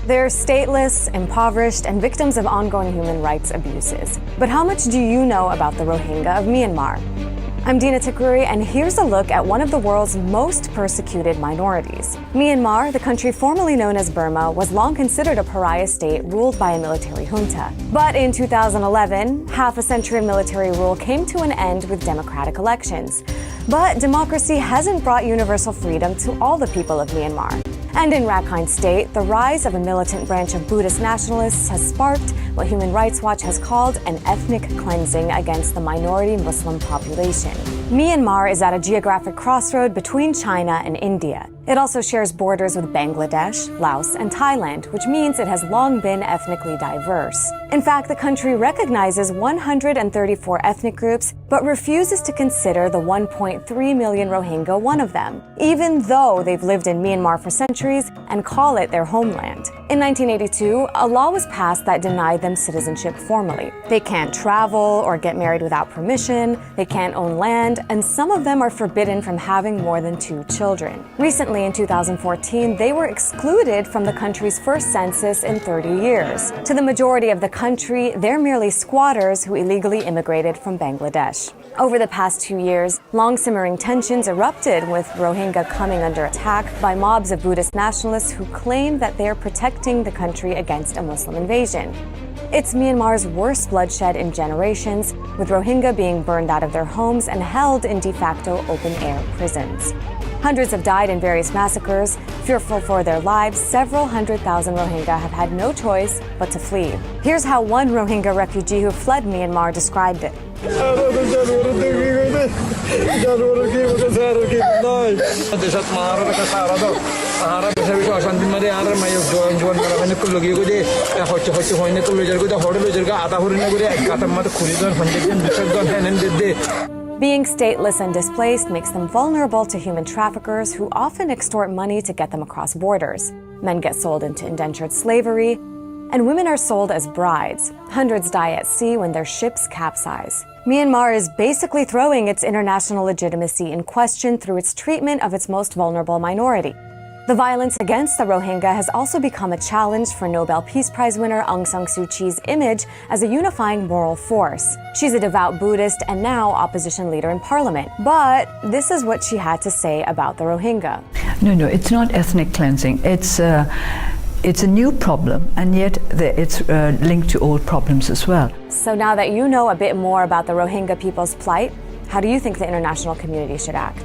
They're stateless, impoverished, and victims of ongoing human rights abuses. But how much do you know about the Rohingya of Myanmar? I'm Dina Tikruri, and here's a look at one of the world's most persecuted minorities. Myanmar, the country formerly known as Burma, was long considered a pariah state ruled by a military junta. But in 2011, half a century of military rule came to an end with democratic elections. But democracy hasn't brought universal freedom to all the people of Myanmar. And in Rakhine State, the rise of a militant branch of Buddhist nationalists has sparked what Human Rights Watch has called an ethnic cleansing against the minority Muslim population. Myanmar is at a geographic crossroad between China and India. It also shares borders with Bangladesh, Laos, and Thailand, which means it has long been ethnically diverse. In fact, the country recognizes 134 ethnic groups, but refuses to consider the 1.3 million Rohingya one of them, even though they've lived in Myanmar for centuries and call it their homeland. In 1982, a law was passed that denied them citizenship formally. They can't travel or get married without permission, they can't own land, and some of them are forbidden from having more than 2 children. Recently, in 2014, they were excluded from the country's first census in 30 years. To the majority of the country, they're merely squatters who illegally immigrated from Bangladesh. Over the past 2 years, long-simmering tensions erupted, with Rohingya coming under attack by mobs of Buddhist nationalists who claim that they are protecting the country against a Muslim invasion. It's Myanmar's worst bloodshed in generations, with Rohingya being burned out of their homes and held in de facto open-air prisons. Hundreds have died in various massacres. Fearful for their lives, several 100,000 Rohingya have had no choice but to flee. Here's how one Rohingya refugee who fled Myanmar described it. Being stateless and displaced makes them vulnerable to human traffickers who often extort money to get them across borders. Men get sold into indentured slavery, and women are sold as brides. Hundreds die at sea when their ships capsize. Myanmar is basically throwing its international legitimacy in question through its treatment of its most vulnerable minority. The violence against the Rohingya has also become a challenge for Nobel Peace Prize winner Aung San Suu Kyi's image as a unifying moral force. She's a devout Buddhist and now opposition leader in parliament. But this is what she had to say about the Rohingya. No, it's not ethnic cleansing. It's a new problem, and yet it's linked to old problems as well. So now that you know a bit more about the Rohingya people's plight, how do you think the international community should act?